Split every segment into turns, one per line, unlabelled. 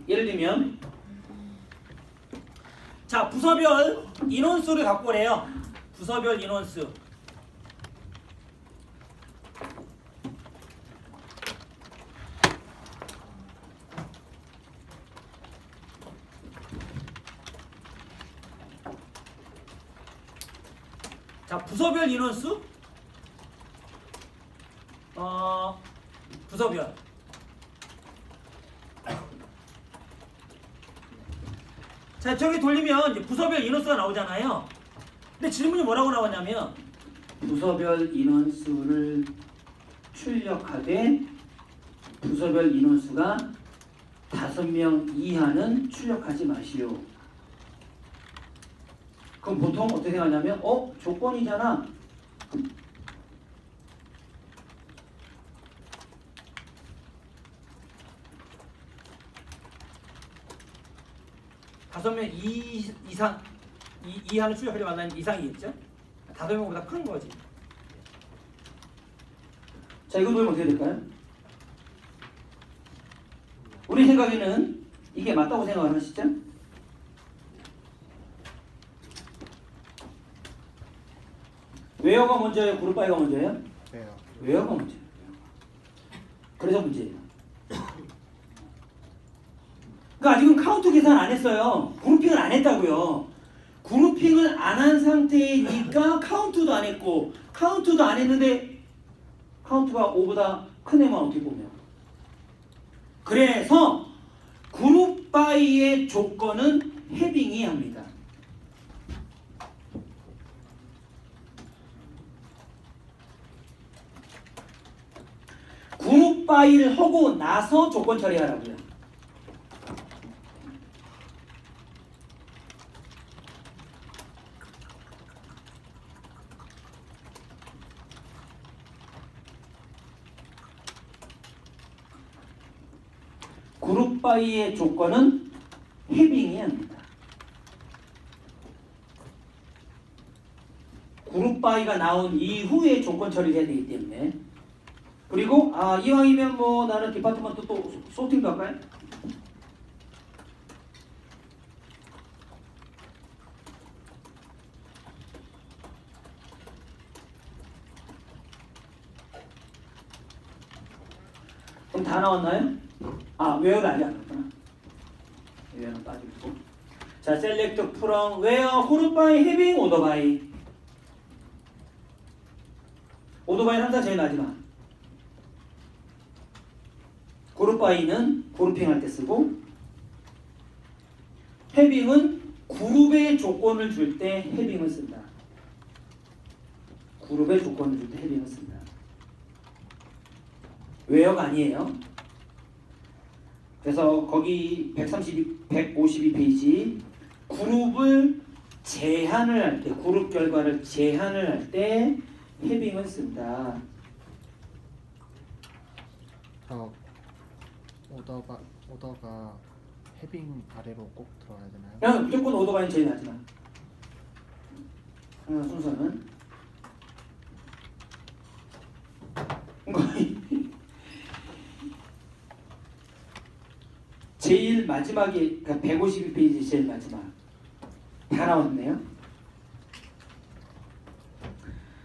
예를 들면 자 부서별 인원수를 갖고 그래요. 부서별 인원수. 자 부서별 인원수. 부서별. 자 저기 돌리면 이제 부서별 인원수가 나오잖아요. 근데 질문이 뭐라고 나왔냐면 부서별 인원수를 출력하되 부서별 인원수가 5명 이하는 출력하지 마시오. 그럼 보통 어떻게 생각하냐면 조건이잖아. 다섯 명 이하는 출력하지 말라는 이상이겠죠? 5명보다 큰 거지. 자, 이거 보면 어떻게 될까요? 우리 생각에는 이게 맞다고 생각을 하시죠? 웨어가 먼저예요? 그룹 바이가 먼저예요? 웨어가 먼저예요. 그래서 문제예요. 그러니까 아직은 카운트 계산 안 했어요. 그룹핑을 안 했다고요. 그룹핑을 안 한 상태이니까 카운트도 안 했고 카운트도 안 했는데 카운트가 5보다 큰 애만 어떻게 보면. 그래서 그룹 바이의 조건은 헤딩이 합니다. 그룹 바이를 하고 나서 조건 처리하라고요. 그룹 바이의 조건은 헤딩이 합니다. 그룹 바이가 나온 이후에 조건 처리를 해야 되기 때문에. 그리고 이왕이면 뭐 나는 디파트먼트 또 소팅도 할까요? 그럼 다 나왔나요? 웨어를 아직 안 났구나. 웨어는 빠지고. 자, select from where group by having order by. order by는 항상 제일 마지막. 그룹 바이는 그룹핑 할 때 쓰고 헤빙은 그룹의 조건을 줄 때 헤빙을 쓴다. 그룹의 조건을 줄 때 헤빙을 쓴다. 웨어가 아니에요. 그래서 거기 152페이지 그룹을 제한을 할 때, 그룹 결과를 제한을 할 때 헤빙을 쓴다.
오더가 헤빙 아래로 꼭 들어가야 되나요?
그냥 무조건 오더바이는 제일 마지막. 순서는 제일 마지막에, 그러니까 152페이지 제일 마지막 다 나왔네요.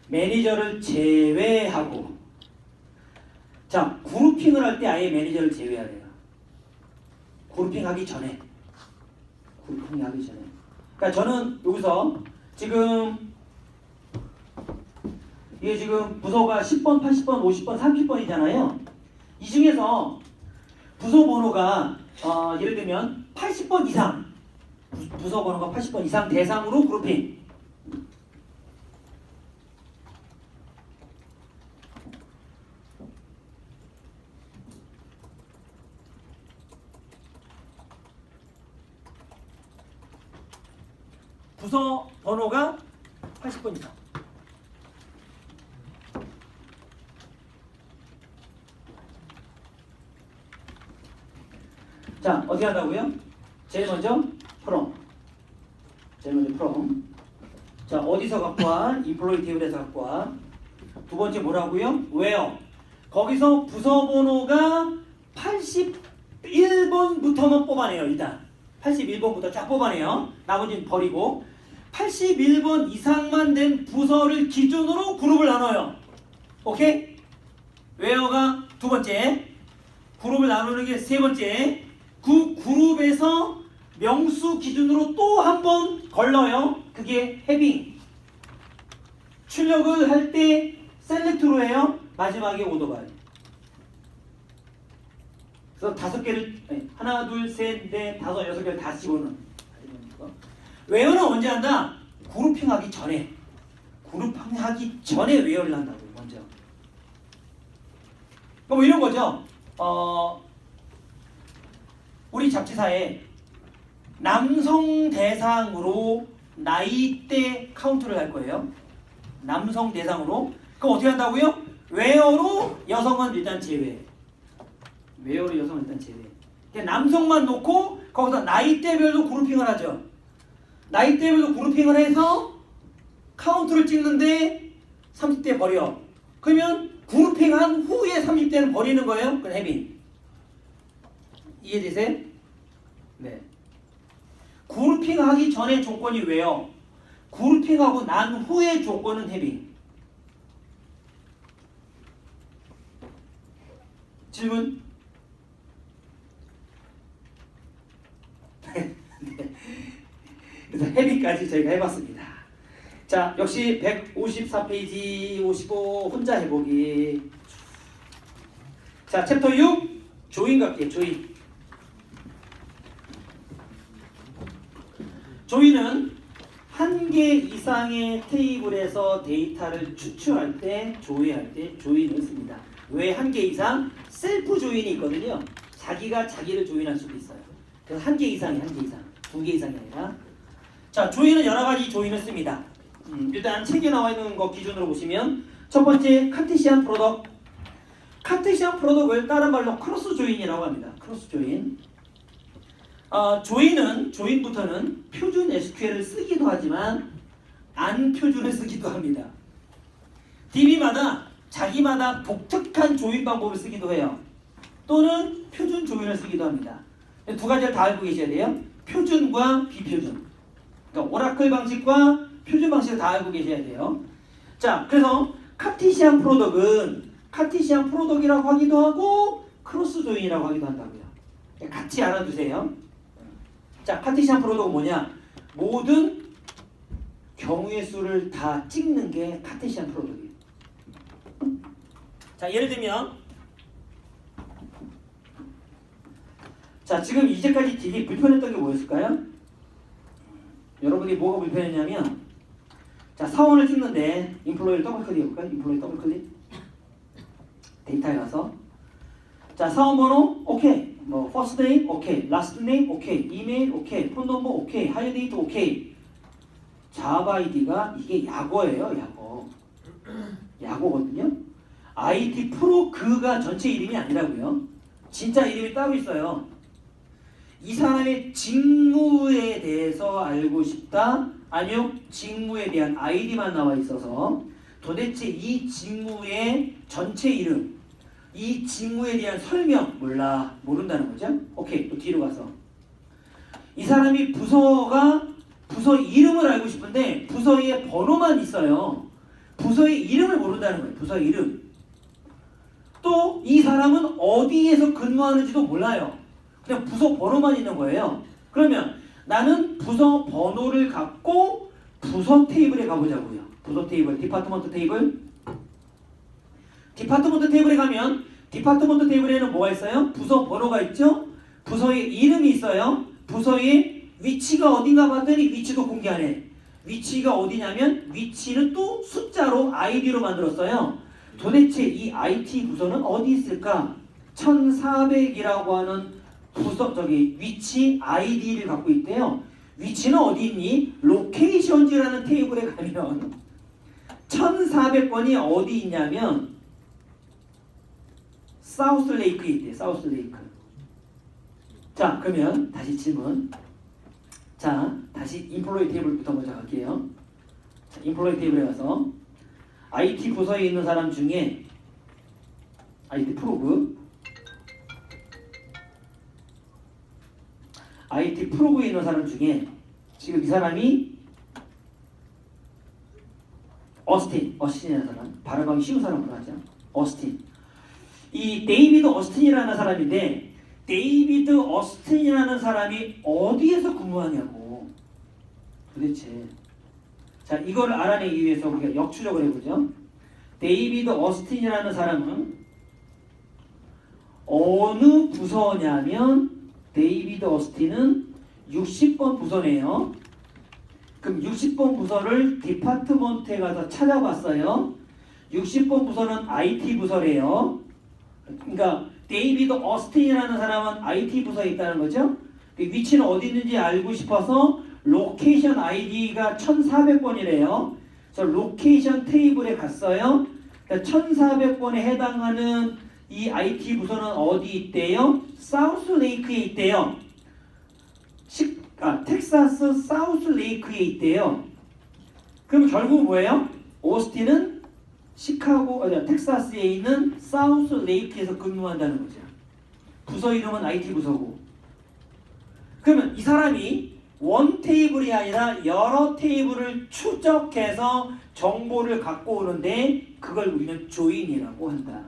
매니저를 제외하고. 자, 그룹핑을 할 때 아예 매니저를 제외해야 돼요. 그룹핑 하기 전에. 그룹핑 하기 전에. 그러니까 저는 여기서 지금 이게 지금 부서가 10번, 80번, 50번, 30번이잖아요. 이 중에서 부서 번호가 예를 들면 80번 이상, 부서 번호가 80번 이상 대상으로 그룹핑. 부서 번호가 80번 이상. 자, 어떻게 한다고요? 제일 먼저 from. 자, 어디서 갖고 와? employee table에서 갖고 와. 두 번째 뭐라고요? where. 거기서 부서 번호가 80 1번부터만 뽑아내요. 일단 81번부터 쫙 뽑아내요. 나머지는 버리고 81번 이상만 된 부서를 기준으로 그룹을 나눠요. 오케이? 웨어가 두 번째, 그룹을 나누는 게 세 번째. 그 그룹에서 명수 기준으로 또 한 번 걸러요. 그게 해빙. 출력을 할 때 셀렉트로 해요. 마지막에 오더바이. 그래서 5개를 하나, 둘, 셋, 넷, 다섯, 6개를 다 집어넣는. 웨어는 언제 한다? 그룹핑하기 전에. 그룹핑하기 전에 웨어를 한다고 먼저. 뭐 이런 거죠. 우리 잡지사에 남성 대상으로 나이대 카운트를 할 거예요. 남성 대상으로. 그럼 어떻게 한다고요? 웨어로 여성은 일단 제외. 웨어로 여성은 일단 제외. 그냥 남성만 놓고 거기서 나이대별로 그룹핑을 하죠. 나이대별로 그룹핑을 해서 카운트를 찍는데 30대 버려. 그러면 그룹핑한 후에 30대는 버리는 거예요. 그건 해빙. 이해되세요? 네. 그룹핑하기 전에 조건이 왜요? 그룹핑하고 난 후의 조건은 해빙. 질문? 네. 그래서 해빙까지 저희가 해봤습니다. 자, 역시 154페이지 55 혼자 해보기. 자, 챕터 6 조인 갈게요. 조인. 조인은 한 개 이상의 테이블에서 데이터를 추출할 때, 조회할 때 조인을 씁니다. 왜 한 개 이상? 셀프 조인이 있거든요. 자기가 자기를 조인할 수도 있어요. 그래서 한 개 이상이 한 개 이상, 2개 이상이 아니라. 자, 조인은 여러 가지 조인을 씁니다. 일단 책에 나와 있는 거 기준으로 보시면 첫 번째 카테시안 프로덕. 카테시안 프로덕을 다른 말로 크로스 조인이라고 합니다. 크로스 조인. 조인부터는 표준 SQL을 쓰기도 하지만 안 표준을 쓰기도 합니다. DB마다 자기마다 독특한 조인 방법을 쓰기도 해요. 또는 표준 조인을 쓰기도 합니다. 두 가지를 다 알고 계셔야 돼요. 표준과 비표준. 그러니까 오라클 방식과 표준 방식을 다 알고 계셔야 돼요. 자, 그래서 카티시안 프로덕이라고 하기도 하고 크로스 조인이라고 하기도 한다고요. 같이 알아두세요. 자, 카티시안 프로덕은 뭐냐? 모든 경우의 수를 다 찍는 게 카티시안 프로덕이에요. 자, 예를 들면 자, 지금 이제까지 되게 불편했던 게 뭐였을까요? 여러분이 뭐가 불편했냐면 자, 사원을 찍는데 인플로이를 더블 클릭해볼까요? 인플로이 더블 클릭. 데이터에 가서 자, 사원 번호 오케이. 뭐 first name 오케이. last name 오케이. 이메일 오케이. 폰 넘버 오케이. 하이어 데이트 오케이. 자바 아이디가 이게 약어예요. 약어거든요. IT 프로 그가 전체 이름이 아니라고요. 진짜 이름이 따로 있어요. 이 사람의 직무에 대해서 알고 싶다? 아니요. 직무에 대한 아이디만 나와 있어서 도대체 이 직무의 전체 이름, 이 직무에 대한 설명 모른다는 거죠. 오케이. 또 뒤로 가서 이 사람이 부서 이름을 알고 싶은데 부서의 번호만 있어요. 부서의 이름을 모른다는 거예요. 부서 이름. 또 이 사람은 어디에서 근무하는지도 몰라요. 그냥 부서 번호만 있는 거예요. 그러면 나는 부서 번호를 갖고 부서 테이블에 가보자고요. 부서 테이블, 디파트먼트 테이블. 디파트먼트 테이블에 가면 디파트먼트 테이블에는 뭐가 있어요? 부서 번호가 있죠? 부서의 이름이 있어요. 부서의 위치가 어딘가 봤더니 위치도 공개 안 해. 위치가 어디냐면 위치는 또 숫자로 아이디로 만들었어요. 도대체 이 IT 부서는 어디 있을까? 1400이라고 하는 부서 위치 아이디를 갖고 있대요. 위치는 어디 있니? 로케이션즈라는 테이블에 가면 1400번이 어디 있냐면 사우스 레이크에 있대요. 사우스 레이크. 자, 그러면 다시 질문. 자, 다시 인플로이 테이블부터 먼저 갈게요. 자, 인플로이 테이블에 가서 IT 부서에 있는 사람 중에 IT 프로그 IT 프로그램에 있는 사람 중에 지금 이 사람이 어스틴이라는 사람, 발음하기 쉬운 사람으로 하죠. 어스틴. 이 데이비드 어스틴이라는 사람인데 데이비드 어스틴이라는 사람이 어디에서 근무하냐고 도대체. 자, 이걸 알아내기 위해서 우리가 역추적을 해보죠. 데이비드 어스틴이라는 사람은 어느 부서냐면 데이비드 어스틴은 60번 부서네요. 그럼 60번 부서를 디파트먼트에 가서 찾아봤어요. 60번 부서는 IT 부서래요. 그러니까 데이비드 어스틴이라는 사람은 IT 부서에 있다는 거죠. 위치는 어디 있는지 알고 싶어서 로케이션 아이디가 1400번이래요. 그래서 로케이션 테이블에 갔어요. 그러니까 1400번에 해당하는 이 IT 부서는 어디 있대요? 사우스 레이크에 있대요. 텍사스 사우스 레이크에 있대요. 그럼 결국 뭐예요? 오스틴은 텍사스에 있는 사우스 레이크에서 근무한다는 거죠. 부서 이름은 IT 부서고. 그러면 이 사람이 원 테이블이 아니라 여러 테이블을 추적해서 정보를 갖고 오는데 그걸 우리는 조인이라고 한다.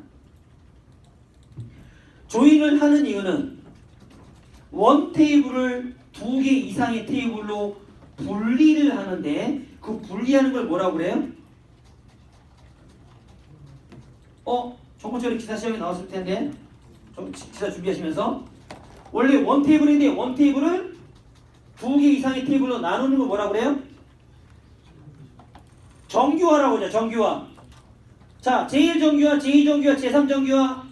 조인을 하는 이유는 원 테이블을 2개 이상의 테이블로 분리를 하는데 그 분리하는 걸 뭐라고 그래요? 저번주에 기사 시험에 나왔을 텐데 기사 준비하시면서 원래 원 테이블인데 원 테이블을 2개 이상의 테이블로 나누는 걸 뭐라고 그래요? 정규화라고 하죠. 정규화. 자, 제1정규화, 제2정규화, 제3정규화,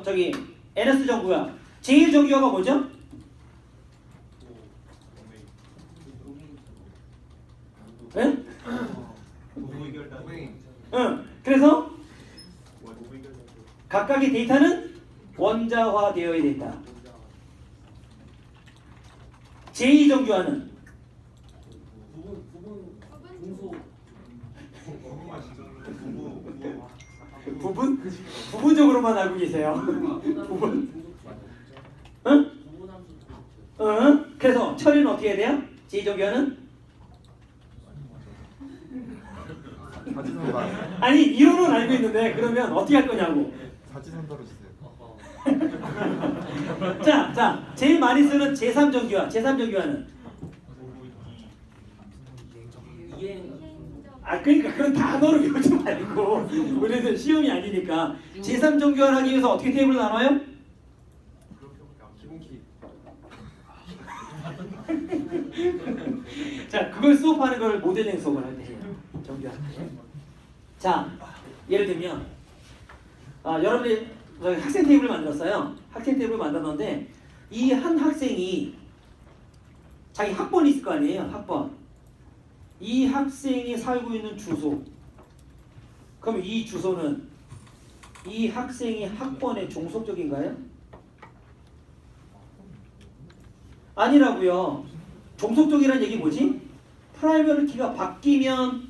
저기 NS 정규화. 제1정규화가 뭐죠? 네? 응. 그래서 각각의 데이터는 원자화되어야 된다. 제2정규화는 부분적으로만 알고 계세요. 부분. 응? 응? 그래서 처리는 어떻게 해야 돼요? 제2정규화는? 아니 이론은 알고 있는데 그러면 어떻게 할 거냐고.
사지선다로 주세요.
자, 제일 많이 쓰는 제3정규화. 제3정규화는? 그러니까 그런 단어를 외우지 말고 우리는 시험이 아니니까. 제3정규화를 하기 위해서 어떻게 테이블을 나눠요? 자, 그걸 수업하는 걸 모델링 수업을 할 때 해요. 정규화. 자, 예를 들면 여러분이 저희 학생 테이블을 만들었어요. 학생 테이블을 만들었는데 이 한 학생이 자기 학번이 있을 거 아니에요. 학번. 이 학생이 살고 있는 주소. 그럼 이 주소는 이 학생이 학번의 종속적인가요? 아니라고요. 종속적이라는 얘기 뭐지? 프라이머리 키가 바뀌면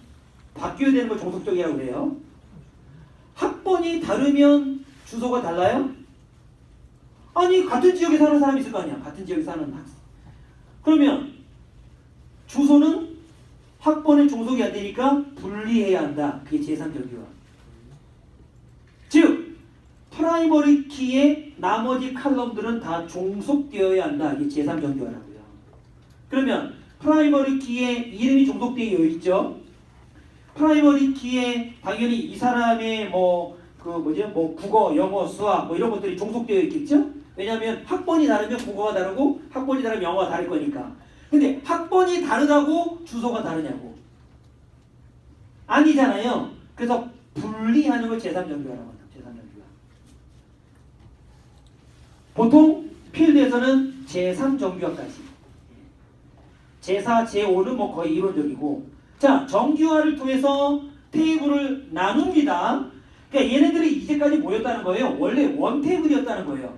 바뀌어야 되는 걸 종속적이라고 그래요. 학번이 다르면 주소가 달라요? 아니 같은 지역에 사는 사람이 있을 거 아니야. 같은 지역에 사는 학생. 그러면 주소는 학번의 종속이 안 되니까 분리해야 한다. 그게 제3정규화. 즉 프라이머리 키의 나머지 칼럼들은 다 종속되어야 한다. 이게 제3정규화라고요. 그러면 프라이머리 키에 이름이 종속되어 있죠. 프라이머리 키에 당연히 이 사람의 국어, 영어, 수학 이런 것들이 종속되어 있겠죠. 왜냐하면 학번이 다르면 국어가 다르고 학번이 다르면 영어가 다를 거니까. 근데 학번이 다르다고 주소가 다르냐고. 아니잖아요. 그래서 분리하는 걸 제3정규화라고 합니다. 제3정규화. 보통 필드에서는 제3정규화까지. 제4, 제5는 거의 이론적이고. 자, 정규화를 통해서 테이블을 나눕니다. 그러니까 얘네들이 이제까지 뭐였다는 거예요? 원래 원 테이블이었다는 거예요.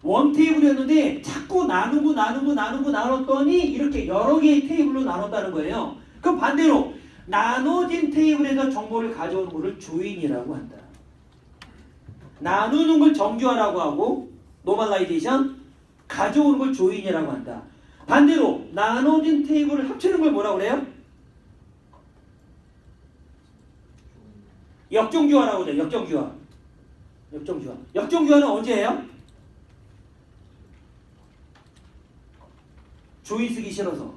원 테이블이었는데 자꾸 나눴더니 이렇게 여러 개의 테이블로 나눴다는 거예요. 그럼 반대로 나눠진 테이블에서 정보를 가져오는 것을 조인이라고 한다. 나누는 걸 정규화라고 하고 노멀라이제이션, 가져오는 걸 조인이라고 한다. 반대로 나눠진 테이블을 합치는 걸 뭐라고 그래요? 역정규화라고 해요. 역정규화. 역정규화. 역정규화는 언제 해요? 조인 쓰기 싫어서.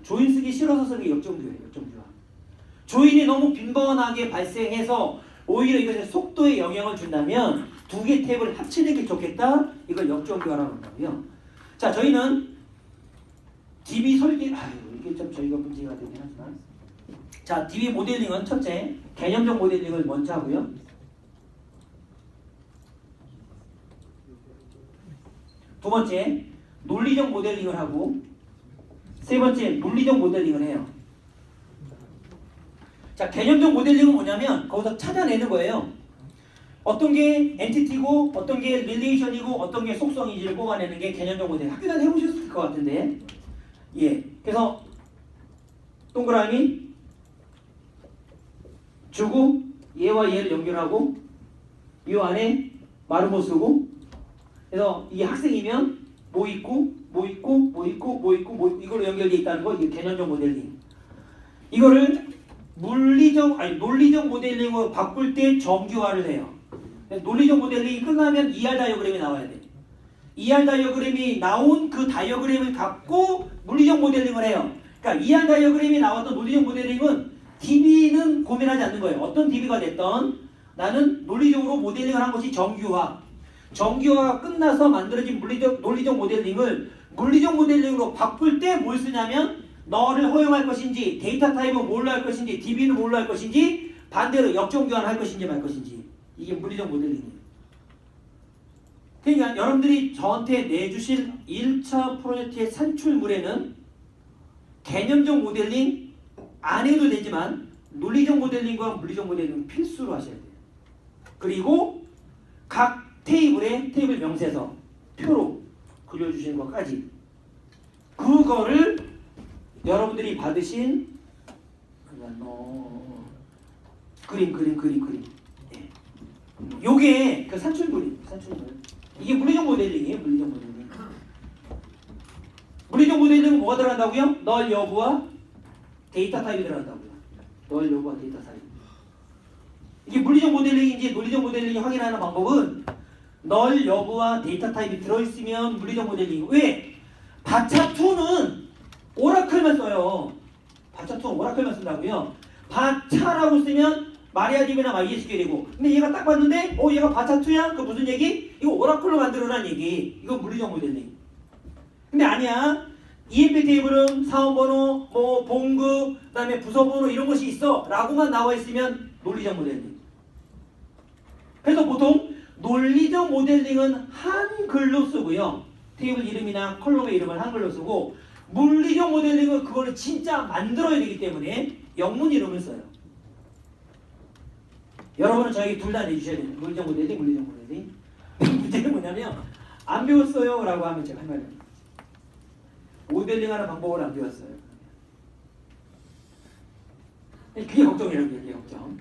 조인 쓰기 싫어서 쓰는 게 역정규화예요. 역정규화. 조인이 너무 빈번하게 발생해서 오히려 이것에 속도에 영향을 준다면 두 개 탭을 합치는 게 좋겠다. 이걸 역정교화라고 한다고요. 자, 저희는 DB 설계, 이게 좀 저희가 문제가 되긴 하지만, 자, DB 모델링은 첫째, 개념적 모델링을 먼저 하고요. 두 번째, 논리적 모델링을 하고, 세 번째, 물리적 모델링을 해요. 자, 개념적 모델링은 뭐냐면 거기서 찾아내는 거예요. 어떤 게 엔티티고 어떤 게 릴레이션이고 어떤 게 속성인지를 뽑아내는 게 개념적 모델링. 학교 다녀 해보셨을 것 같은데, 예. 그래서 동그라미 주고 얘와 얘를 연결하고 이 안에 말은 못 쓰고, 그래서 이게 학생이면 뭐 있고 뭐 있고 뭐 있고 뭐 있고 뭐 이걸로 연결돼 있다는 거, 이게 개념적 모델링. 이거를 논리적 모델링으로 바꿀 때 정규화를 해요. 논리적 모델링이 끝나면 ER 다이어그램이 나와야 돼. ER 다이어그램이 나온 그 다이어그램을 갖고 물리적 모델링을 해요. 그러니까 ER 다이어그램이 나왔던 논리적 모델링은 DB는 고민하지 않는 거예요. 어떤 DB가 됐던 나는 논리적으로 모델링을 한 것이 정규화. 정규화가 끝나서 만들어진 논리적 모델링을 물리적 모델링으로 바꿀 때 뭘 쓰냐면 너를 허용할 것인지, 데이터 타입은 뭘로 할 것인지, DB는 뭘로 할 것인지, 반대로 역정교환을 할 것인지 말 것인지. 이게 물리적 모델링이에요. 그러니까 여러분들이 저한테 내주실 1차 프로젝트의 산출물에는 개념적 모델링 안 해도 되지만 논리적 모델링과 물리적 모델링은 필수로 하셔야 돼요. 그리고 각 테이블에 테이블 명세서 표로 그려주시는 것까지, 그거를 여러분들이 받으신 그림. 예. 요게 그 산출물이에요. 산출물. 이게 물리적 모델링이에요. 물리적 모델링. 물리적 모델링은 뭐가 들어간다고요? 널 여부와 데이터 타입이 들어간다고요. 널 여부와 데이터 타입. 이게 물리적 모델링인지 논리적 모델링이 확인하는 방법은 널 여부와 데이터 타입이 들어있으면 물리적 모델링. 왜? 바차2는 오라클만 써요. 바차2는 오라클만 쓴다고요. 바차라고 쓰면 마리아DB나 MySQL이고, 근데 얘가 딱 봤는데 얘가 바차2야? 그 무슨 얘기? 이거 오라클로 만들어란 얘기. 이거 물리적 모델링. 근데 아니야. EMP 테이블은 사원번호, 뭐 봉급, 그다음에 부서번호 이런 것이 있어 라고만 나와 있으면 논리적 모델링. 그래서 보통 논리적 모델링은 한글로 쓰고요. 테이블 이름이나 컬럼의 이름을 한글로 쓰고, 물리적 모델링은 그거를 진짜 만들어야 되기 때문에 영문 이름을 써요. 여러분은 저에게 둘 다 내주셔야 돼요. 물리적 모델링, 물리적 모델링. 문제는 뭐냐면 안 배웠어요 라고 하면 제가 할 말입니다. 모델링하는 방법을 안 배웠어요. 그게 걱정이라고, 그게 걱정.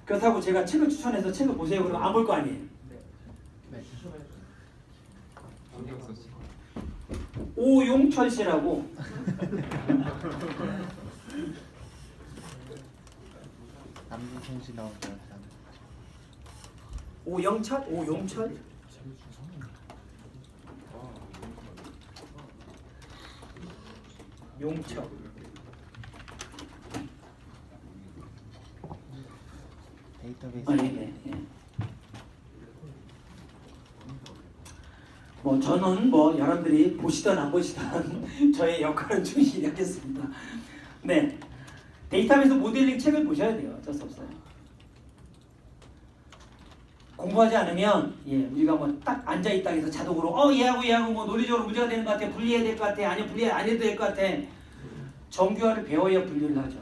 그렇다고 제가 책을 추천해서 책을 보세요 그러면 안 볼 거 아니에요.
네.
오용철 씨라고.
남준성 씨 나오죠.
오영철? 오용철? 용철.
데이터베이스.
예. 뭐 저는 뭐 여러분들이 보시던 안 보시던 저의 역할은 충실히 하겠습니다. 네, 데이터베이스 모델링 책을 보셔야 돼요. 어쩔 수 없어요. 공부하지 않으면 우리가 뭐 딱 앉아 있다 해서 자동으로 얘하고 뭐 논리적으로 문제가 되는 것 같아, 분리해야 될 것 같아, 아니면 분리 안 해도 될 것 같아. 정규화를 배워야 분리를 하죠.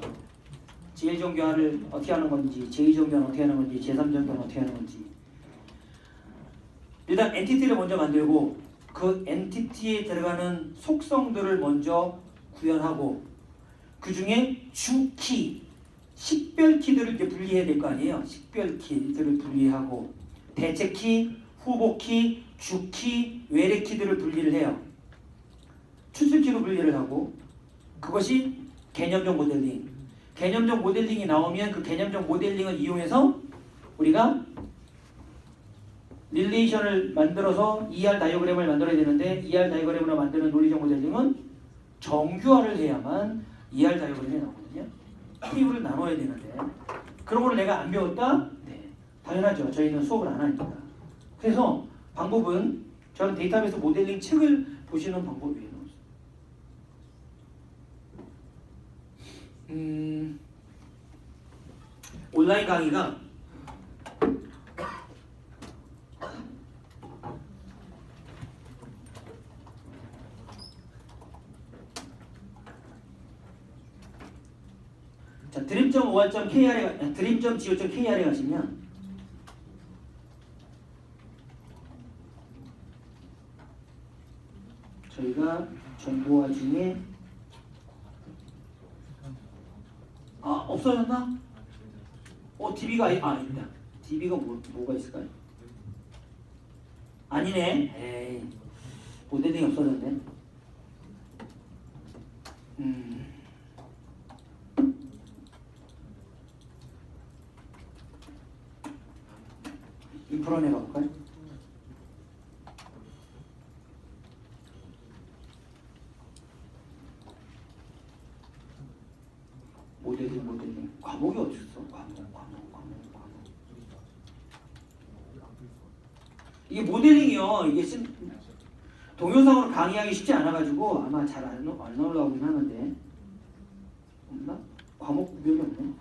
제1정규화를 어떻게 하는 건지, 제2정규화는 어떻게 하는 건지, 제3정규화는 어떻게 하는 건지. 일단 엔티티를 먼저 만들고 그 엔티티에 들어가는 속성들을 먼저 구현하고, 그 중에 주키, 식별 키들을 이제 분리해야 될 거 아니에요. 식별 키들을 분리하고, 대체키, 후보키, 주키, 외래키들을 분리를 해요. 추출키로 분리를 하고 그것이 개념적 모델링. 개념적 모델링이 나오면 그 개념적 모델링을 이용해서 우리가 릴레이션을 만들어서 ER 다이어그램을 만들어야 되는데 ER 다이어그램으로 만드는 논리적 모델링은 정규화를 해야만 ER 다이어그램이 나오거든요. 테이블을 나눠야 되는데 그런 걸 내가 안 배웠다? 네, 당연하죠. 저희는 수업을 안 하니까. 그래서 방법은 저는 데이터베이스 모델링 책을 보시는 방법이에요. 온라인 강의가 자, 드림.or.kr에 드림.go.kr에 가시면 저희가 정보화 중에 없어졌나? DB가 있다. DB가 뭐가 있을까요? 아니네. 에이, 모델링이 없어졌네. 인프런에 가볼까요? 모델링. 과목이 어디 있어? 과목. 이게 모델링이요. 이게 동영상으로 강의하기 쉽지 않아가지고 아마 잘 안 올라오긴 하는데 없나? 과목 구별이 없네.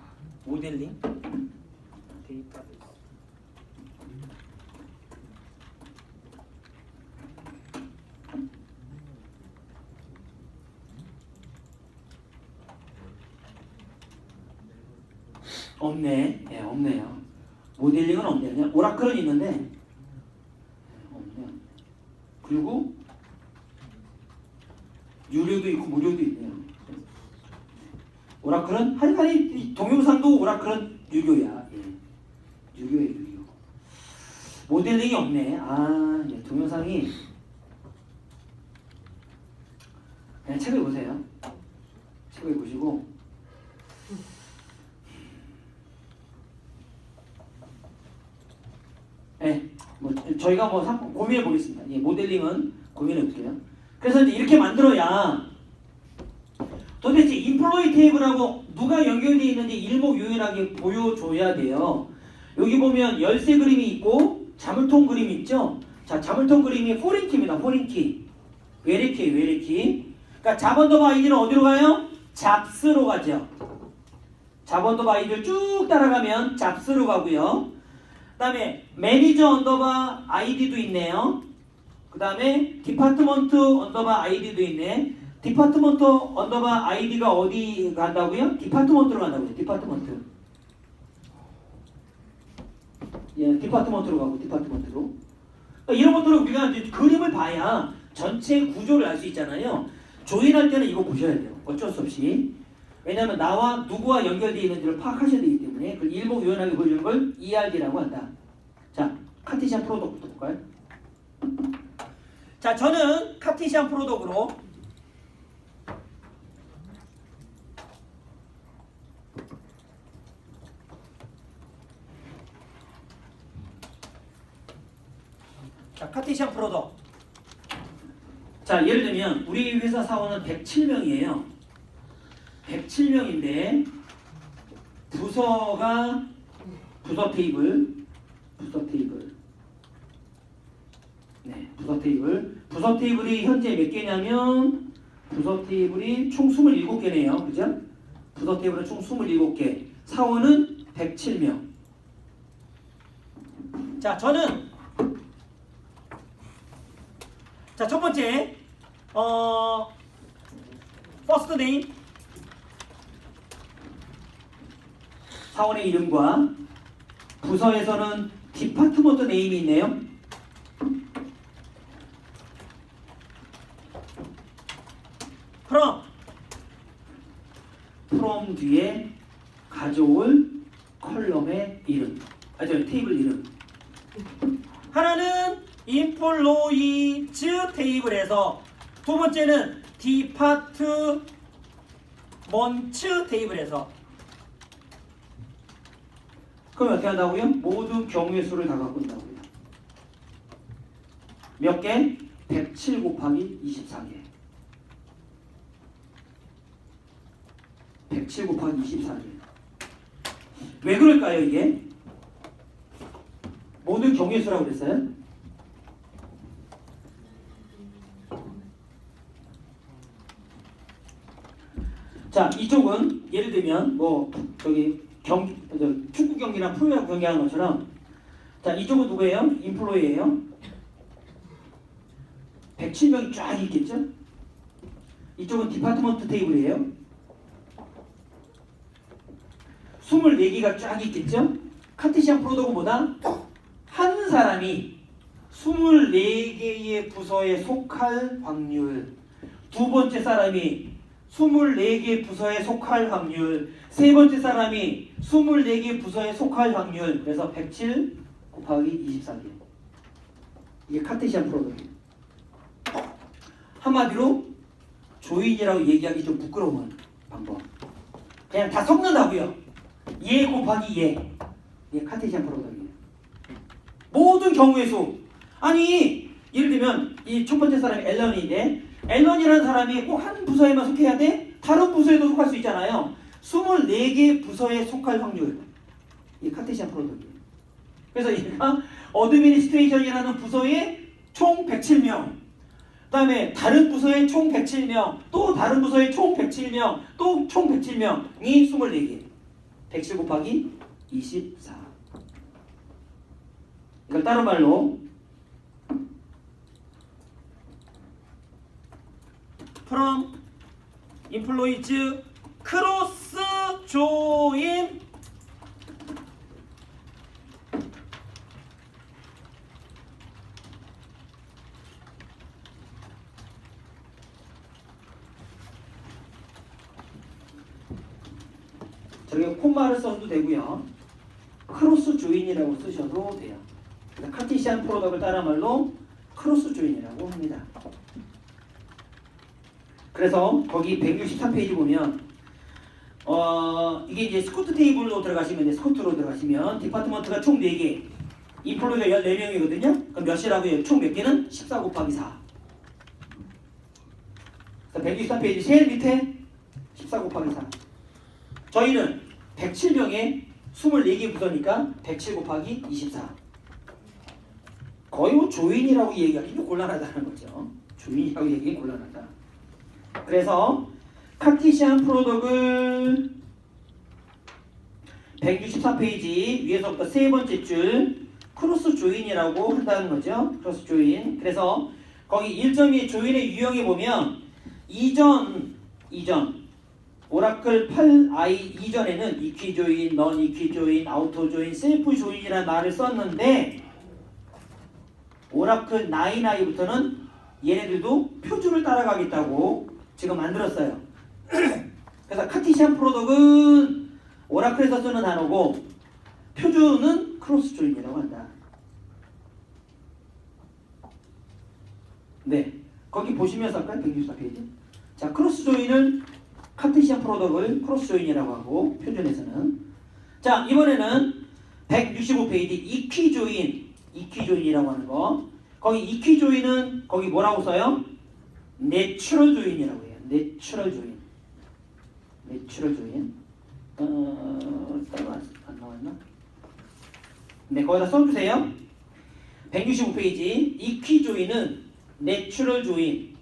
모델링 데이터베이스. 없네. 예, 없네요. 모델링은 없네요. 오라클은 있는데 없네요. 그리고 유료도 있고 무료도 있네요. 오라클은 아니 동영상도 오라클은 유료야. 예. 유료예요, 유료. 모델링이 없네. 예, 동영상이 그냥 책을 보세요. 책을 보시고 저희가 고민해 보겠습니다. 예, 모델링은 고민해 볼게요. 그래서 이제 이렇게 만들어야 도대체 인플로이 테이블하고 누가 연결되어 있는지 일목요연하게 보여줘야 돼요. 여기 보면 열쇠 그림이 있고 자물통 그림이 있죠. 자, 자물통 그림이 포린키입니다. 포린키. 외래키. 그러니까 잡언더바 아이디는 어디로 가요? 잡스로 가죠. 잡언더바 아이디를 쭉 따라가면 잡스로 가고요. 그 다음에 매니저 언더바 아이디도 있네요. 그 다음에 디파트먼트 언더바 아이디도 있네. 디파트먼트 언더바 아이디가 어디 간다고요? 디파트먼트로 간다고요. 디파트먼트. 예, 디파트먼트로 가고 디파트먼트로. 그러니까 이런 것들을 우리가 이제 그림을 봐야 전체 구조를 알 수 있잖아요. 조인할 때는 이거 보셔야 돼요. 어쩔 수 없이. 왜냐하면 나와 누구와 연결되어 있는지를 파악하셔야 되기 때문에 그걸 일목요연하게 보여주는 걸 ERD라고 한다. 자, 카티시안 프로덕트부터 볼까요? 자, 저는 카티시안 프로덕트로 자, 카티시안 프로덕트. 자, 예를 들면 우리 회사 사원은 107명이에요. 107명인데 부서가 부서 테이블. 네, 부서 테이블. 부서 테이블이 현재 몇 개냐면 부서 테이블이 총 27개네요. 그죠? 부서 테이블은 총 27개. 사원은 107명. 자, 저는 자, 첫 번째 퍼스트 네임 사원의 이름과 부서에서는 디파트먼트 네임이 있네요. from 뒤에 가져올 컬럼의 이름, 테이블 이름. 하나는 인플로이즈 테이블에서, 두 번째는 디파트먼츠 테이블에서. 그럼 어떻게 한다고요? 모든 경우의 수를 다 갖고 있다고요. 몇 개? 107 곱하기 24개. 107 곱하기 24개. 왜 그럴까요, 이게? 모든 경우의 수라고 그랬어요? 자, 이쪽은 예를 들면 뭐 저기 축구 경기나 프로야구 경기하는 것처럼, 자, 이쪽은 누구예요? 인플로이예요. 107명이 쫙 있겠죠? 이쪽은 디파트먼트 테이블이에요. 24개가 쫙 있겠죠? 카테시안 프로덕트보다 한 사람이 24개의 부서에 속할 확률, 두 번째 사람이 24개 부서에 속할 확률, 세 번째 사람이 24개 부서에 속할 확률. 그래서 107 곱하기 24개. 이게 카테시안 프로덕트. 한마디로 조인이라고 얘기하기 좀 부끄러운 방법. 그냥 다 섞는다고요. 예 곱하기 예. 이게 카테시안 프로덕트예요. 모든 경우의 수. 아니, 예를 들면 이 첫 번째 사람이 앨런인데, 앨런이라는 사람이 꼭 한 부서에만 속해야 돼? 다른 부서에도 속할 수 있잖아요. 24개 부서에 속할 확률. 이 카테시안 프로덕트예요. 그래서 얘가 어드미니스트레이션이라는 부서에 총 107명, 그 다음에 다른 부서에 총 107명, 또 다른 부서에 총 107명, 또 총 107명이 24개. 107 곱하기 24. 이걸 다른 말로 from employees cross join 저기 콤마를 써도 되고요. 크로스 조인이라고 쓰셔도 돼요. 카테시안 프로덕트를 따라 말로 크로스 조인이라고 합니다. 그래서 거기 163페이지 보면 이게 이제 스코트 테이블로 들어가시면, 스코트로 들어가시면 디파트먼트가 총 4개, 인플로이가 14명이거든요. 그럼 몇이라고요? 총 몇 개는? 14 곱하기 4. 그래서 163페이지 제일 밑에 14 곱하기 4. 저희는 107명에 24개 부서니까 107 곱하기 24. 거의 뭐 조인이라고 얘기하기는 곤란하다는 거죠. 조인이라고 얘기하기 곤란하다. 그래서 카테시안 프로덕트를 164페이지 위에서부터 세 번째 줄 크로스 조인이라고 한다는 거죠. 크로스 조인. 그래서 거기 1.2 조인의 유형에 보면 이전 오라클 8i 이전에는 이퀴 조인, 넌 이퀴 조인, 아우토 조인, 셀프 조인이라는 말을 썼는데, 오라클 9i부터는 얘네들도 표준을 따라가겠다고 지금 만들었어요. 그래서 카테시안 프로덕트는 오라클에서 쓰는 단어고, 표준은 크로스 조인이라고 한다. 네, 거기 보시면서 할까요? 164페이지. 자, 크로스 조인을 카테시안 프로덕트를 크로스 조인이라고 하고, 표준에서는. 자, 이번에는 165페이지 이퀴 조인이라고 하는 거. 거기 이퀴 조인은 거기 뭐라고 써요? 내추럴 조인이라고 해요. 내추럴 조인. 따로 안 나왔나? 네, 거기다 써주세요. 165페이지 이퀴 조인은 내추럴 조인,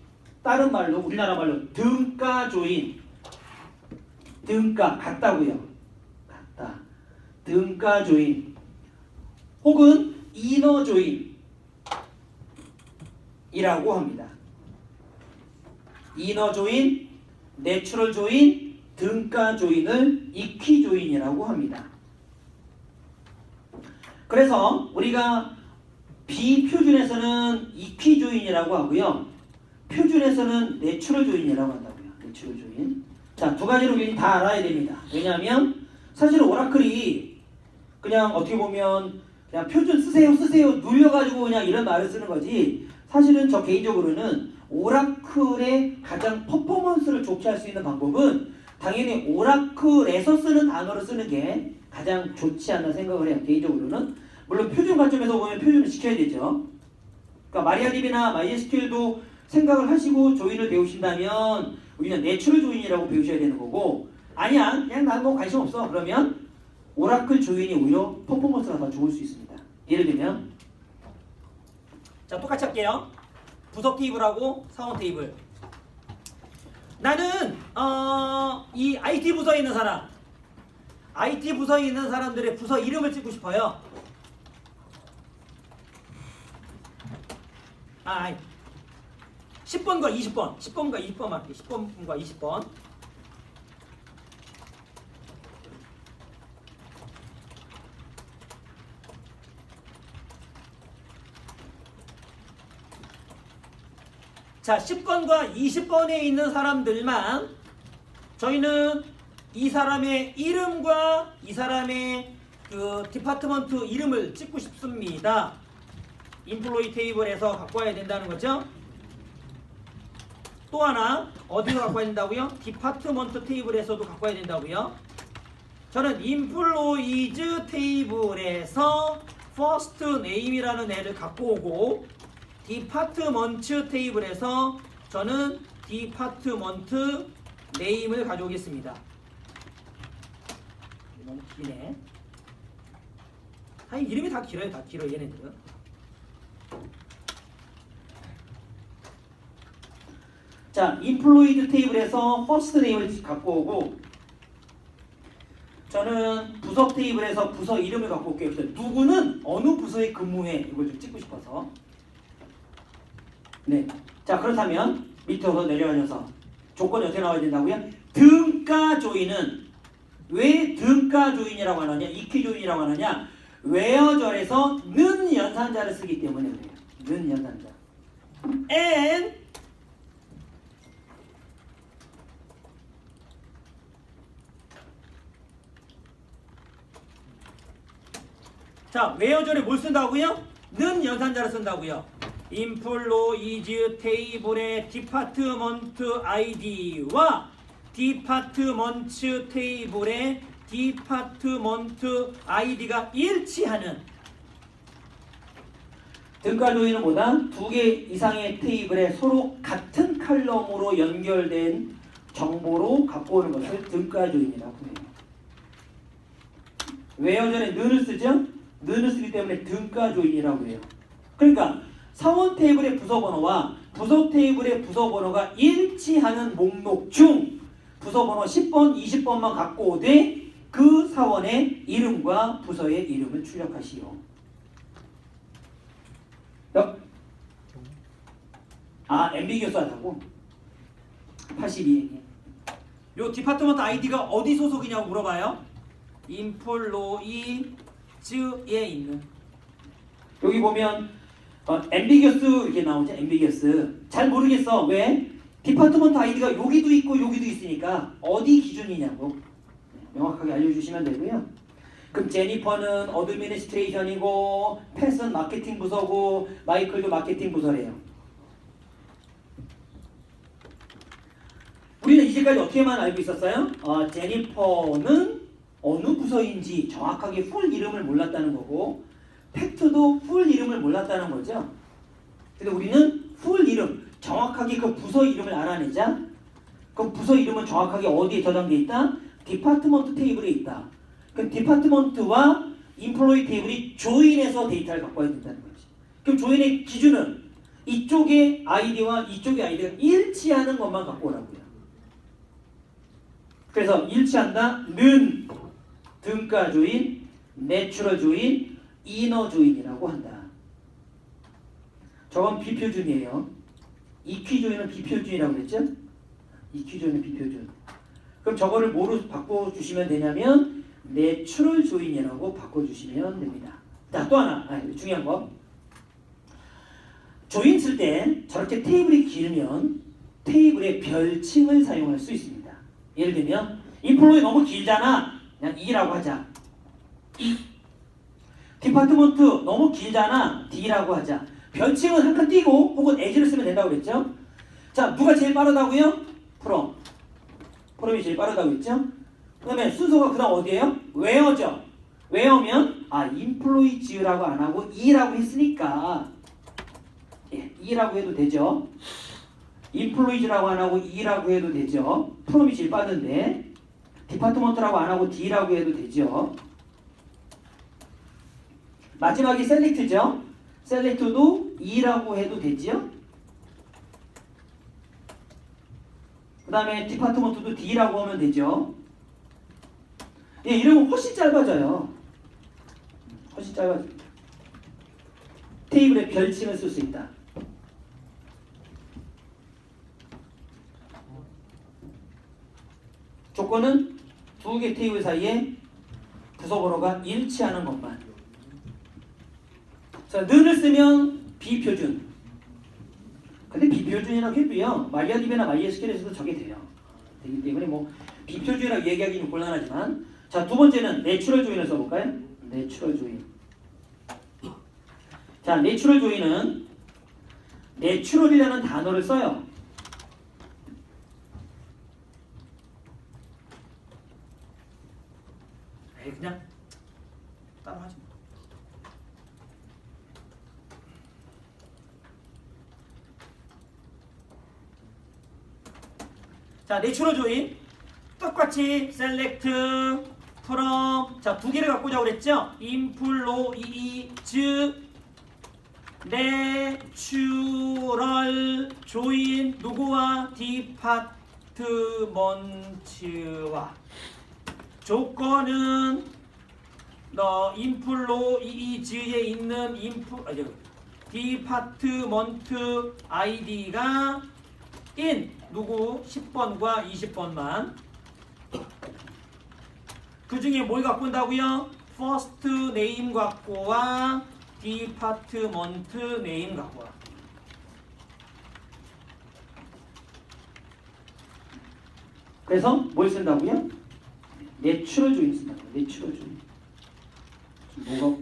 다른 말로 우리나라 말로 등가 조인. 등가 같다고요. 같다. 등가 조인 혹은 이너 조인 이라고 합니다. 이너 조인, 내추럴 조인, 등가 조인을 이퀴 조인이라고 합니다. 그래서 우리가 비표준에서는 이퀴 조인이라고 하고요, 표준에서는 내추럴 조인이라고 한다고요. 내추럴 조인. 자, 두 가지로 우리 다 알아야 됩니다. 왜냐하면 사실 오라클이 그냥 어떻게 보면 그냥 표준 쓰세요 눌려가지고 그냥 이런 말을 쓰는 거지. 사실은 저 개인적으로는 오라클의 가장 퍼포먼스를 좋게 할 수 있는 방법은 당연히 오라클에서 쓰는 단어를 쓰는 게 가장 좋지 않나 생각을 해요. 개인적으로는. 물론 표준 관점에서 보면 표준을 지켜야 되죠. 그러니까 마리아DB나 MySQL도 생각을 하시고 조인을 배우신다면 우리는 내추럴 조인이라고 배우셔야 되는 거고, 아니야 그냥 난 뭐 관심 없어 그러면 오라클 조인이 오히려 퍼포먼스가 더 좋을 수 있습니다. 예를 들면 자 똑같이 할게요. 부서 테이블하고 사원 테이블. 나는 이 IT 부서에 있는 사람, IT 부서에 있는 사람들의 부서 이름을 찍고 싶어요. 10번과 20번, 10번과 20번 할게. 10번과 20번. 자, 10번과 20번에 있는 사람들만 저희는 이 사람의 이름과 이 사람의 그 디파트먼트 이름을 찍고 싶습니다. 인플로이 테이블에서 갖고 와야 된다는 거죠. 또 하나 어디서 갖고 와야 된다고요? 디파트먼트 테이블에서도 갖고 와야 된다고요. 저는 인플로이즈 테이블에서 퍼스트 네임이라는 애를 갖고 오고, 디파트먼트 테이블에서 저는 디파트먼트 네임을 가져오겠습니다. 너무 기네. 아니 이름이 다 길어요. 다 길어 얘네들은. 자, 인플로이드 테이블에서 퍼스트 네임을 갖고 오고, 저는 부서 테이블에서 부서 이름을 갖고 올게요. 누구는 어느 부서에 근무해, 이걸 좀 찍고 싶어서. 네. 자, 그렇다면 밑으로 내려가셔서 조건이 어떻게 나와야 된다고요? 등가 조인은 왜 등가 조인이라고 하느냐, 이퀴 조인이라고 하느냐? 웨어절에서 는 연산자를 쓰기 때문에 그래요. 는 연산자. and 자, 웨어절에 뭘 쓴다고요? 는 연산자를 쓴다고요. 인플로이즈 테이블의 디파트먼트 아이디와 디파트먼트 테이블의 디파트먼트 아이디가 일치하는, 등가 조인은 뭐다? 두 개 이상의 테이블에 서로 같은 칼럼으로 연결된 정보로 갖고 오는 것을 등가 조인이라고 해요. 웨어절에 는을 쓰죠? 는을 쓰기 때문에 등가 조인이라고 해요. 그러니까 사원 테이블의 부서 번호와 부서 테이블의 부서 번호가 일치하는 목록 중 부서 번호 10번, 20번만 갖고 오되 그 사원의 이름과 부서의 이름을 출력하시오. 앰비기어스하다고? 82에 요 디파트먼트 아이디가 어디 소속이냐고 물어봐요. 인플로이즈에 있는, 여기 보면 앰비기어스 이렇게 나오죠. 앰비기어스 잘 모르겠어. 왜? 디파트먼트 아이디가 여기도 있고 여기도 있으니까 어디 기준이냐고 명확하게 알려주시면 되고요. 그럼 제니퍼는 어드미니스트레이션이고, 팻은 마케팅 부서고, 마이클도 마케팅 부서래요. 우리는 이제까지 어떻게만 알고 있었어요? 제니퍼는 어느 부서인지 정확하게 풀 이름을 몰랐다는 거고, 팩트도 풀 이름을 몰랐다는 거죠. 근데 우리는 풀 이름, 정확하게 그 부서 이름을 알아내자. 그 부서 이름은 정확하게 어디에 저장되어 있다? 디파트먼트 테이블에 있다. 그럼 디파트먼트와 인플로이 테이블이 조인해서 데이터를 갖고 와야 된다는 거지. 그럼 조인의 기준은 이쪽의 아이디와 이쪽의 아이디가 일치하는 것만 갖고 오라고요. 그래서 일치한다. 는 등가 조인, 내추럴 조인, 이너 조인이라고 한다. 저건 비표준이에요. 이퀴 조인은 비표준이라고 그랬죠? 이퀴 조인은 비표준. 그럼 저거를 뭐로 바꿔주시면 되냐면 내추럴 조인이라고 바꿔주시면 됩니다. 자, 또 하나 중요한 거. 조인 쓸 때 저렇게 테이블이 길면 테이블에 별칭을 사용할 수 있습니다. 예를 들면 인플로이 너무 길잖아. 그냥 이라고 하자. 이. 디파트먼트 너무 길잖아. D라고 하자. 별칭은 한 칸 띄고 혹은 as를 쓰면 된다고 그랬죠? 자, 누가 제일 빠르다고요? 프롬. 프롬이 제일 빠르다고 했죠? 그 다음에 순서가 그 다음 어디예요? 웨어죠. 웨어면 employees라고 안 하고 E라고 했으니까 E라고 해도 되죠. employees라고 안 하고 E라고 해도 되죠. 프롬이 제일 빠른데 디파트먼트라고 안 하고 D라고 해도 되죠. 마지막이 셀렉트죠. 셀렉트도 E라고 해도 되지요. 그 다음에 디파트먼트도 D라고 하면 되죠. 예, 이러면 훨씬 짧아져요. 훨씬 짧아집니다. 테이블에 별칭을 쓸 수 있다. 조건은 두 개 테이블 사이에 부서번호가 일치하는 것만. 자, 는을 쓰면 비표준. 근데 비표준이라고 해도요, 마리아디베나 마이에스큐엘에서도 저게 돼요. 되기 때문에 뭐 비표준이라고 얘기하기는 곤란하지만, 자, 두 번째는 내추럴 조인을 써볼까요? 내추럴 조인. 자, 내추럴 조인은 내추럴이라는 단어를 써요. 그냥 따로 하지 뭐. 자, 내추럴 조인 똑같이 셀렉트 프롬. 자, 두 개를 갖고 오자고 그랬죠? employees 내추럴 조인 누구와? 디파트먼트와. 조건은 employees에 있는 디파트먼트 아이디가 in 누구 10번과 20번만. 그 중에 뭘 갖고 온다고요? first name 갖고 와, 디파트먼트 name 갖고 와. 그래서 뭘 쓴다고요? 내추럴 조인 쓴다고요. 내추럴 조인. 뭐가?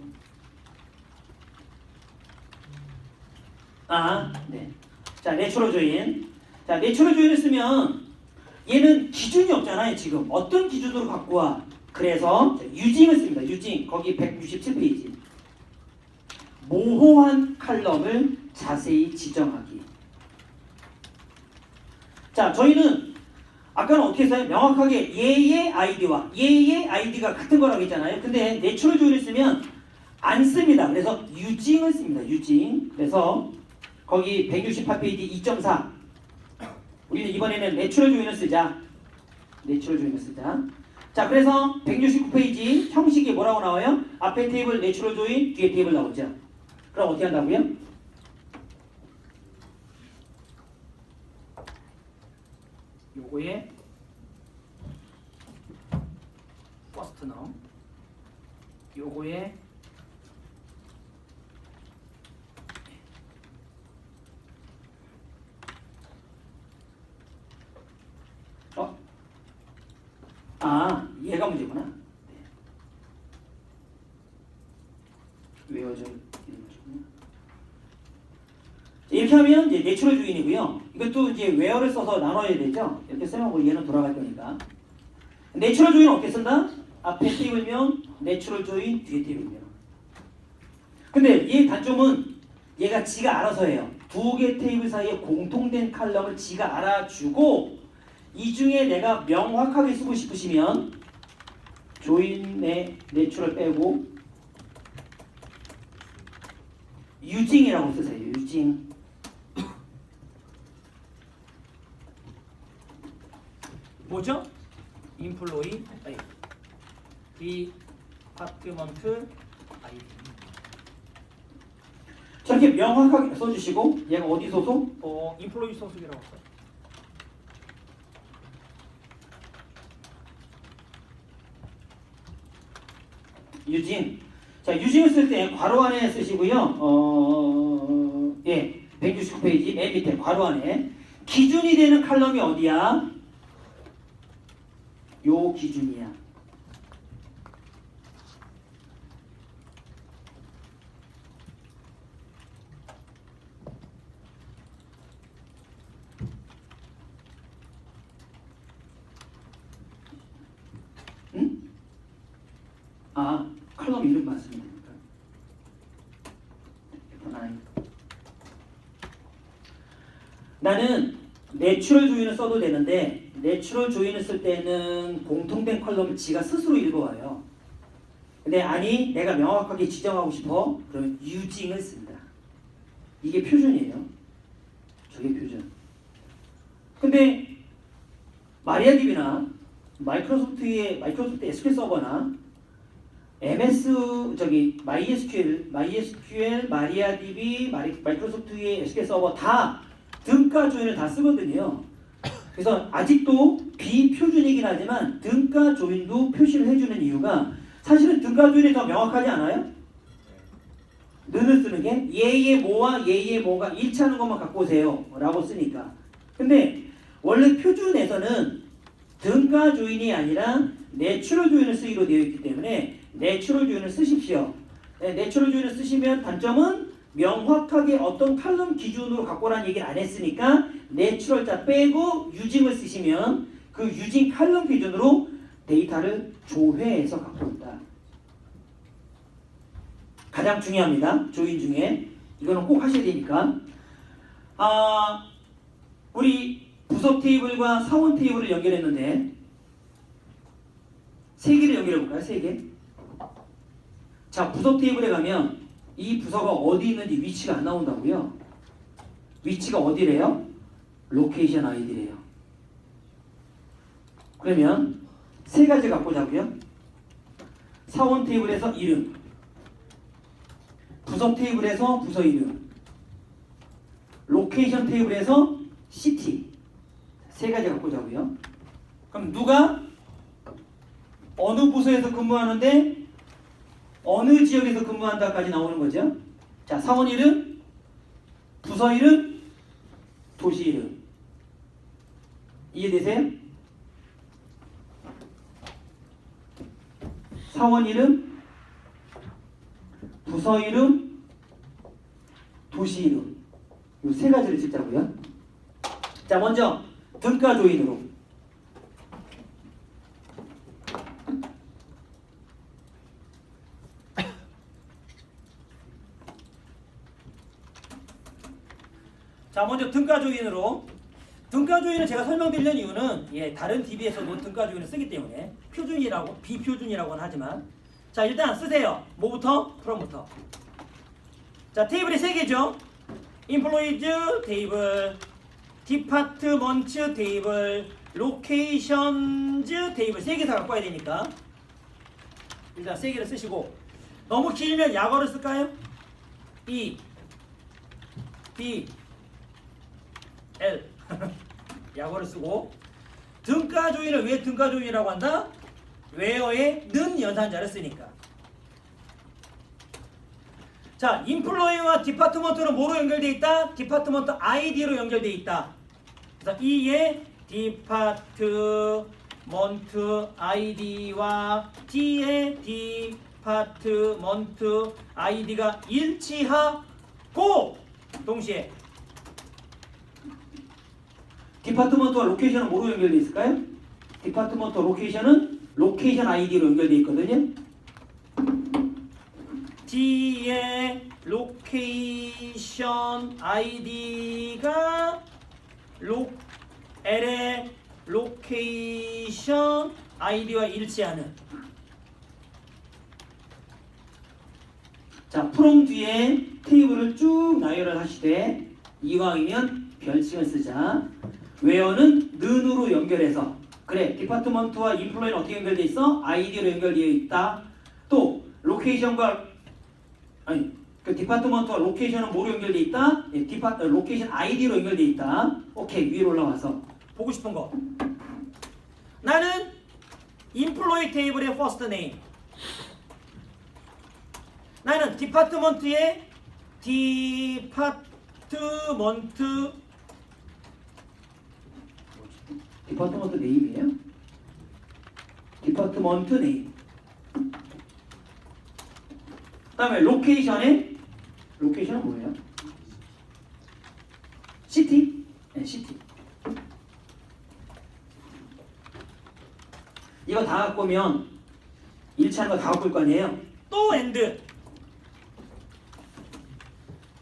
네. 자, 내추럴 조인. 자, 내추럴 조인을 쓰면 얘는 기준이 없잖아요. 지금 어떤 기준으로 갖고 와? 그래서 유징을 씁니다. 유징. 거기 167페이지. 모호한 칼럼을 자세히 지정하기. 자, 저희는 아까는 어떻게 했어요? 명확하게 얘의 아이디와 얘의 아이디가 같은 거라고 했잖아요. 근데 내추럴 조인을 쓰면 안 씁니다. 그래서 유징을 씁니다. 유징. 그래서 거기 168페이지 2.4. 우리는 이번에는 내추럴 조인을 쓰자. 내추럴 조인을 쓰자. 자, 그래서 169페이지 형식이 뭐라고 나와요? 앞에 테이블 내추럴 조인, 뒤에 테이블 나오죠. 그럼 어떻게 한다고요? 요거에 first name, 요거에 얘가 문제구나. 네. 외워져 있는 거구나. 이렇게 하면 이제 내추럴 조인이고요. 이것도 이제 웨어를 써서 나눠야 되죠. 이렇게 쓰면 뭐 얘는 돌아갈 거니까. 내추럴 조인 어떻게 쓴다? 앞에 테이블명 내추럴 조인, 뒤에 테이블명. 근데 얘 단점은 얘가 지가 알아서 해요. 두 개 테이블 사이에 공통된 칼럼을 지가 알아주고, 이 중에 내가 명확하게 쓰고 싶으시면 조인의 내추럴 빼고 유징이라고 쓰세요. 유징. 뭐죠? 인플로이 디파트먼트 아이디. 저렇게 명확하게 써주시고, 얘가 어디 소속? 인플로이 소속이라고 써요. 유징. 자, 유징을 쓸 때 괄호 안에 쓰시고요. 169페이지 맨 밑에 괄호 안에 기준이 되는 칼럼이 어디야? 요 기준이야. 컬럼 이름만 쓰면 됩니까? 나는 내추럴 조인을 써도 되는데 내추럴 조인을 쓸 때는 공통된 컬럼을 지가 스스로 읽어와요. 근데 아니 내가 명확하게 지정하고 싶어? 그러면 유징을 씁니다. 이게 표준이에요. 저게 표준. 근데 마리아DB나 마이크로소프트 SQL 서버나 MySQL, 마리아DB, 마이크로소프트의 SQL 서버 다 등가 조인을 다 쓰거든요. 그래서 아직도 비표준이긴 하지만 등가 조인도 표시를 해주는 이유가 사실은 등가 조인이 더 명확하지 않아요? 는을 쓰는 게 얘의 뭐와 얘의 뭐가 일치하는 것만 갖고 오세요 라고 쓰니까. 근데 원래 표준에서는 등가 조인이 아니라 내추럴 조인을 쓰기로 되어 있기 때문에 내추럴 조인을 쓰십시오. 내추럴 조인을 쓰시면 단점은 명확하게 어떤 칼럼 기준으로 갖고 오라는 얘기를 안 했으니까 내추럴자 빼고 유징을 쓰시면 그 유징 칼럼 기준으로 데이터를 조회해서 갖고 온다. 가장 중요합니다. 조인 중에 이거는 꼭 하셔야 되니까. 우리 부석 테이블과 사원 테이블을 연결했는데 세 개를 연결해 볼까요? 세 개. 자, 부석 테이블에 가면 이 부서가 어디 있는지 위치가 안 나온다고요. 위치가 어디래요? 로케이션 아이디래요. 그러면 세 가지 갖고 자고요. 사원 테이블에서 이름, 부서 테이블에서 부서 이름, 로케이션 테이블에서 시티, 세 가지 갖고 자고요. 그럼 누가 어느 부서에서 근무하는데 어느 지역에서 근무한다까지 나오는 거죠. 자, 사원 이름, 부서 이름, 도시 이름. 이해되세요? 사원 이름, 부서 이름, 도시 이름. 이 세 가지를 찍자고요. 자, 먼저 등가 조인으로. 자, 먼저 등가 조인으로. 등가 조인을 제가 설명드리는 이유는 다른 DB에서도 등가 조인을 쓰기 때문에 표준이라고 비표준이라고는 하지만 자, 일단 쓰세요. 뭐부터? 프롬부터. 자, 테이블이 세 개죠. Employees 테이블, Departments 테이블, Locations 테이블 세 개 다 갖고 와야 되니까 일단 세 개를 쓰시고 너무 길면 약어를 쓸까요? E, D, L 약어를 쓰고 등가 조인을 왜 등가 조인이라고 한다? where에 는 연산자를 쓰니까. 자, 인플로이와 디파트먼트는 뭐로 연결되어 있다? 디파트먼트 아이디로 연결되어 있다. 그래서 E의 디파트먼트 아이디와 T의 디파트먼트 아이디가 일치하고 동시에 디파트먼트와 로케이션은 뭐로 연결되어 있을까요? 디파트먼트 로케이션은 로케이션 아이디로 연결되어 있거든요. D의 로케이션 아이디가 L의 로케이션 아이디와 일치하는. 자, 프롬 뒤에 테이블을 쭉 나열을 하시되 이왕이면 별칭을 쓰자. where는 는으로 연결해서 그래, 디파트먼트와 인플로이는 어떻게 연결되어 있어? 아이디로 연결되어 있다. 또 로케이션과 그 디파트먼트와 로케이션은 뭐로 연결되어 있다? 로케이션 아이디로 연결되어 있다. 오케이, 위로 올라와서 보고 싶은 거. 나는 인플로이 테이블의 first name. 나는 디파트먼트의 디파트먼트 네임이에요? 디파트먼트 네임. 그 다음에 로케이션은 뭐예요? 시티? 네, 시티. 이거 다 갖고 오면 일치하는 거 다 바꿀 거 아니에요. 또 AND.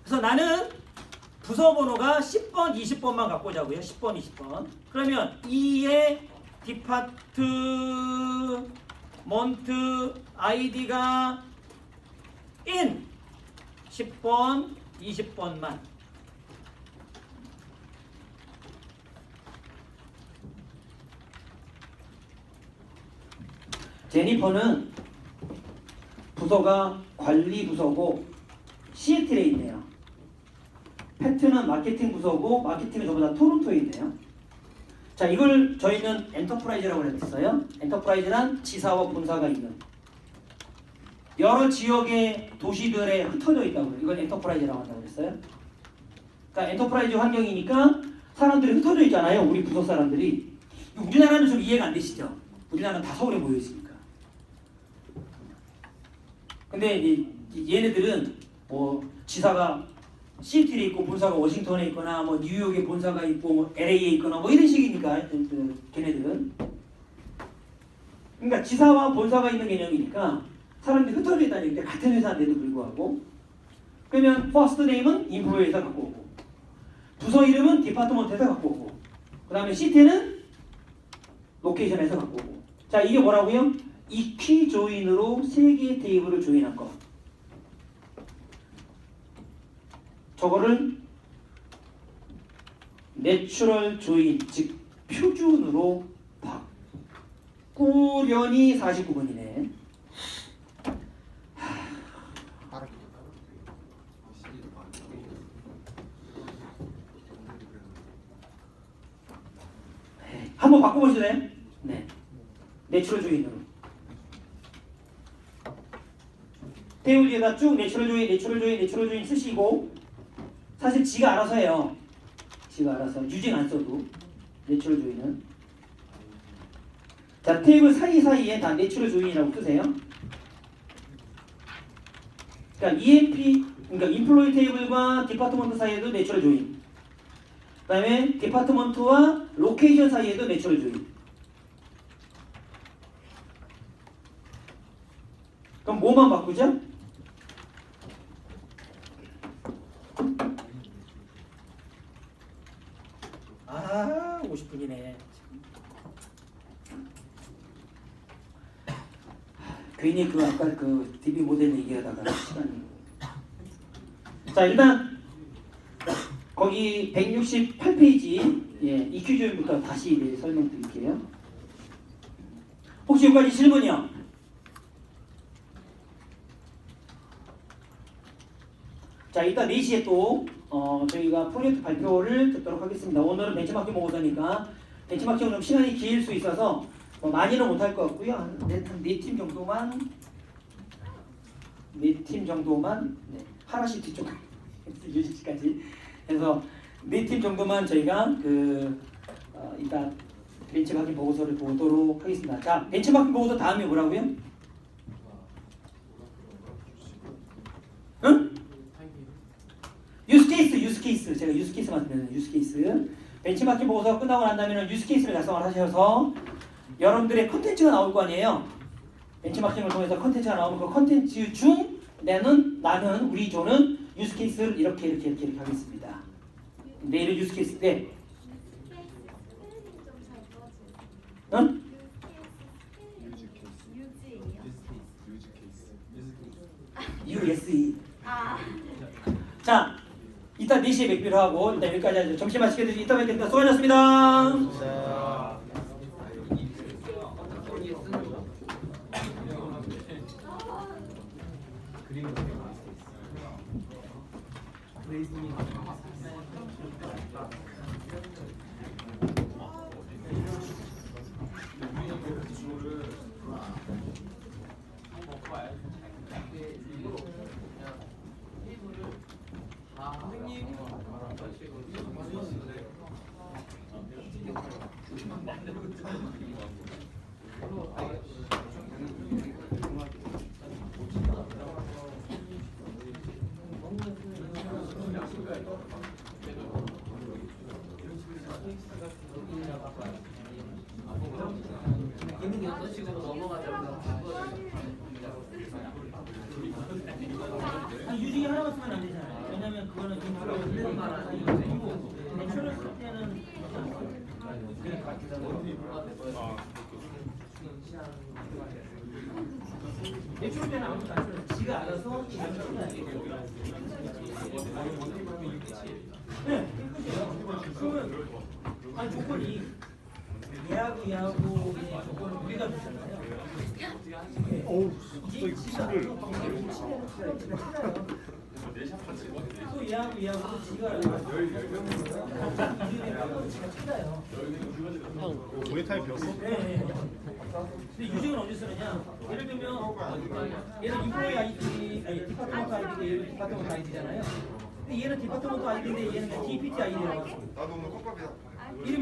그래서 나는 부서 번호가 10번, 20번만 갖고 오자고요. 10번, 20번. 그러면 2의 디파트먼트 아이디가 in 10번, 20번만. 제니퍼는 부서가 관리 부서고 시애틀에 있네요. 패트는 마케팅 부서고 마케팅은 저보다 토론토에 있네요. 자, 이걸 저희는 엔터프라이즈라고 그랬어요. 엔터프라이즈란 지사와 본사가 있는 여러 지역의 도시들에 흩어져 있다고 해요. 이걸 엔터프라이즈라고 한다고 그랬어요. 그러니까 엔터프라이즈 환경이니까 사람들이 흩어져 있잖아요. 우리 부서 사람들이. 우리나라는 좀 이해가 안 되시죠? 우리나라는 다 서울에 모여 있으니까. 근데 이제 얘네들은 뭐 지사가 시애틀에 있고 본사가 워싱턴에 있거나 뭐 뉴욕에 본사가 있고 뭐 LA에 있거나 뭐 이런 식이니까 걔네들은. 그러니까 지사와 본사가 있는 개념이니까 사람들이 흩어져 있다는 얘기인데 같은 회사인데도 불구하고. 그러면 퍼스트 네임은 인플로에서 갖고 오고 부서 이름은 디파트먼트에서 갖고 오고 그 다음에 시티는 로케이션에서 갖고 오고. 자, 이게 뭐라고요? 이퀴 조인으로 3개의 테이블을 조인한 거. 저거를 내추럴 조인, 즉 표준으로 바꾸려니 49번이네.
빠르게.
한번 바꿔보실래요? 네. 내추럴 조인으로. 테이블 위에다 쭉 내추럴 조인, 내추럴 조인, 내추럴 조인 쓰시고 사실 지가 알아서 해요. 지가 알아서 유징 안 써도 내추럴 조인은. 자, 테이블 사이사이에 다 내추럴 조인이라고 쓰세요. 그러니까 EMP, 그러니까 인플로이 테이블과 디파트먼트 사이에도 내추럴 조인. 그 다음에 디파트먼트와 로케이션 사이에도 내추럴 조인. 그럼 뭐만 바꾸죠? 아, 50분이네. 괜히 그 아까 그 DB 모델 얘기하다가 시간이. 자, 일단 거기 168페이지 EQ 조인부터 다시 설명드릴게요. 혹시 여기까지 질문이요? 자, 이따 4시에 또 저희가 프로젝트 발표를 듣도록 하겠습니다. 오늘은 벤치마킹 모의고사니까 벤치마킹은 좀 시간이 길 수 있어서 많이는 못할 것 같고요. 한 4팀 정도만 4팀 정도만 하나씩 뒤쪽 10시까지 해서 4팀 정도만 저희가 이따 벤치마킹 보고서를 보도록 하겠습니다. 자, 벤치마킹 보고서 다음에 뭐라고요? 응? 유스케이스. 제가 유스케이스 말씀드렸는데 유스케이스. 벤치마킹 보고서 끝나고 난 다음에는 유스케이스를 작성을 하셔서 여러분들의 컨텐츠가 나올 거 아니에요. 벤치마킹을 통해서 컨텐츠가 나오면 그 컨텐츠 중 나는 우리 조는 유스케이스를 이렇게 하겠습니다. 내일은 유스케이스 때. 응? USE. 자, 이따 4시에 뵙기로 하고 일단 여기까지 하죠. 점심 맛있게 드시고 이따 뵙겠습니다. 수고하셨습니다.
기능이 어떤 식으로 넘어가자면
대출을 쓸 때는 대출 때는 아무것도 안 써요. 지가 알아서 지가 써야 돼요. 네, 끝이에요. 그러면 아니 조건이 얘하고 조건을 우리가 주잖아요.
어우,
이제 지가 알아서 찾아요. 또 얘하고 또 지가 알아서 지가 찾아요.
우리 타입 배웠어?
네. 근데 유증은 언제 쓰느냐? 예를 들면 얘는 인플로이 아이디, 아니 디파트먼트 아이디고 얘는 디파트먼트 아이디잖아요. 근데 얘는 디파트먼트 아이디인데 얘는 DPT 아이디라고.
나도 오늘 컵밥이다.
이름이